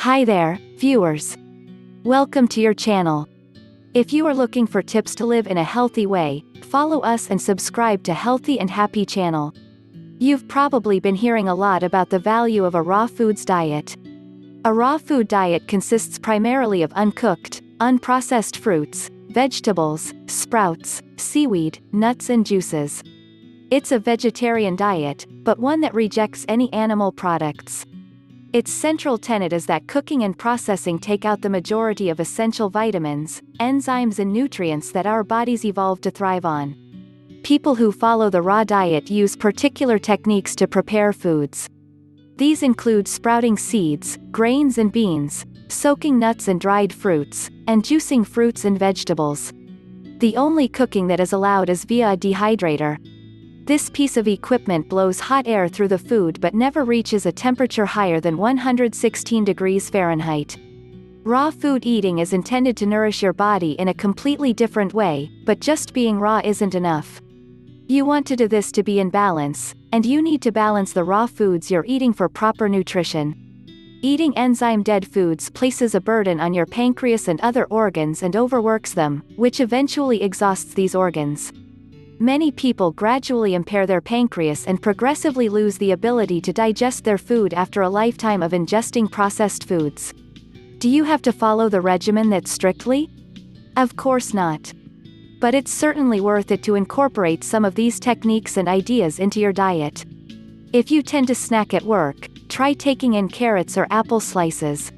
Hi there, viewers. Welcome to your channel. If you are looking for tips to live in a healthy way, follow us and subscribe to Healthy and Happy channel. You've probably been hearing a lot about the value of a raw foods diet. A raw food diet consists primarily of uncooked, unprocessed fruits, vegetables, sprouts, seaweed, nuts and juices. It's a vegetarian diet, but one that rejects any animal products. Its central tenet is that cooking and processing take out the majority of essential vitamins, enzymes and nutrients that our bodies evolved to thrive on. People who follow the raw diet use particular techniques to prepare foods. These include sprouting seeds, grains and beans, soaking nuts and dried fruits, and juicing fruits and vegetables. The only cooking that is allowed is via a dehydrator. This piece of equipment blows hot air through the food but never reaches a temperature higher than 116 degrees Fahrenheit. Raw food eating is intended to nourish your body in a completely different way, but just being raw isn't enough. You want to do this to be in balance, and you need to balance the raw foods you're eating for proper nutrition. Eating enzyme-dead foods places a burden on your pancreas and other organs and overworks them, which eventually exhausts these organs. Many people gradually impair their pancreas and progressively lose the ability to digest their food after a lifetime of ingesting processed foods. Do you have to follow the regimen that strictly? Of course not. But it's certainly worth it to incorporate some of these techniques and ideas into your diet. If you tend to snack at work, try taking in carrots or apple slices.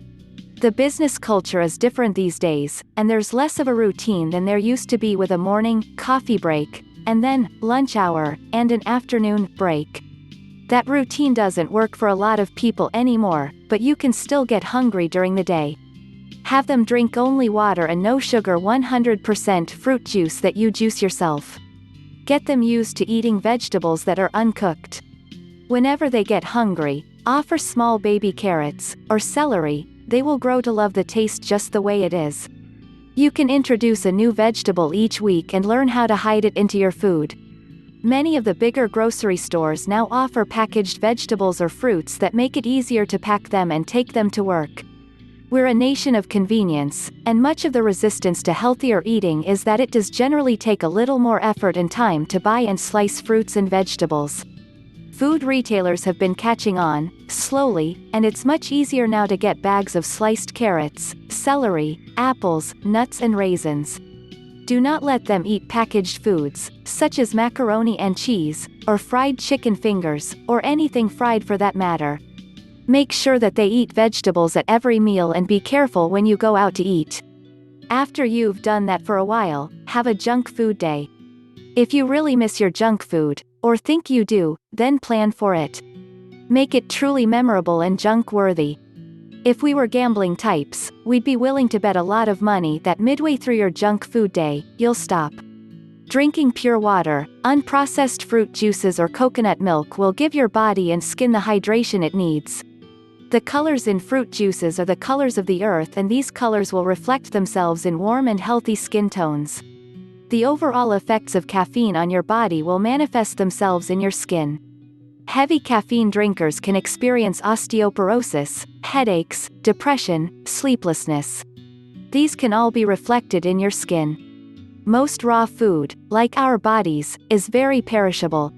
The business culture is different these days, and there's less of a routine than there used to be with a morning coffee break, and then lunch hour, and an afternoon break. That routine doesn't work for a lot of people anymore, but you can still get hungry during the day. Have them drink only water and no sugar 100% fruit juice that you juice yourself. Get them used to eating vegetables that are uncooked. Whenever they get hungry, offer small baby carrots, or celery. They will grow to love the taste just the way it is. You can introduce a new vegetable each week and learn how to hide it into your food. Many of the bigger grocery stores now offer packaged vegetables or fruits that make it easier to pack them and take them to work. We're a nation of convenience, and much of the resistance to healthier eating is that it does generally take a little more effort and time to buy and slice fruits and vegetables. Food retailers have been catching on, slowly, and it's much easier now to get bags of sliced carrots, celery, apples, nuts and raisins. Do not let them eat packaged foods, such as macaroni and cheese, or fried chicken fingers, or anything fried for that matter. Make sure that they eat vegetables at every meal and be careful when you go out to eat. After you've done that for a while, have a junk food day. If you really miss your junk food, or think you do, then plan for it. Make it truly memorable and junk-worthy. If we were gambling types, we'd be willing to bet a lot of money that midway through your junk food day, you'll stop. Drinking pure water, unprocessed fruit juices or coconut milk will give your body and skin the hydration it needs. The colors in fruit juices are the colors of the earth, and these colors will reflect themselves in warm and healthy skin tones. The overall effects of caffeine on your body will manifest themselves in your skin. Heavy caffeine drinkers can experience osteoporosis, headaches, depression, sleeplessness. These can all be reflected in your skin. Most raw food, like our bodies, is very perishable.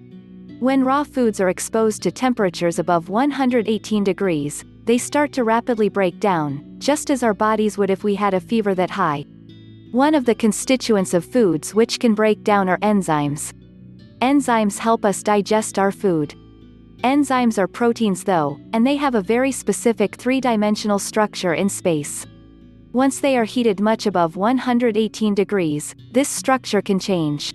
When raw foods are exposed to temperatures above 118 degrees, they start to rapidly break down, just as our bodies would if we had a fever that high. One of the constituents of foods which can break down are enzymes. Enzymes help us digest our food. Enzymes are proteins though, and they have a very specific three-dimensional structure in space. Once they are heated much above 118 degrees, this structure can change.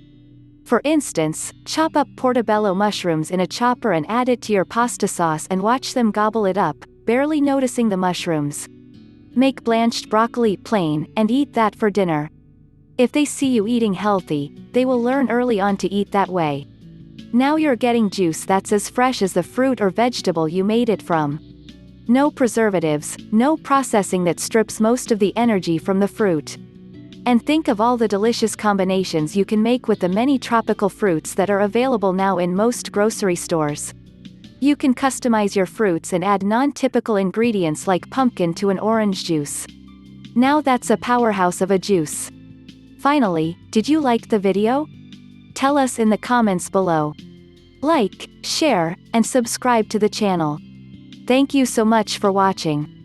For instance, chop up portobello mushrooms in a chopper and add it to your pasta sauce and watch them gobble it up, barely noticing the mushrooms. Make blanched broccoli plain, and eat that for dinner. If they see you eating healthy, they will learn early on to eat that way. Now you're getting juice that's as fresh as the fruit or vegetable you made it from. No preservatives, no processing that strips most of the energy from the fruit. And think of all the delicious combinations you can make with the many tropical fruits that are available now in most grocery stores. You can customize your fruits and add non-typical ingredients like pumpkin to an orange juice. Now that's a powerhouse of a juice. Finally, did you like the video? Tell us in the comments below. Like, share, and subscribe to the channel. Thank you so much for watching.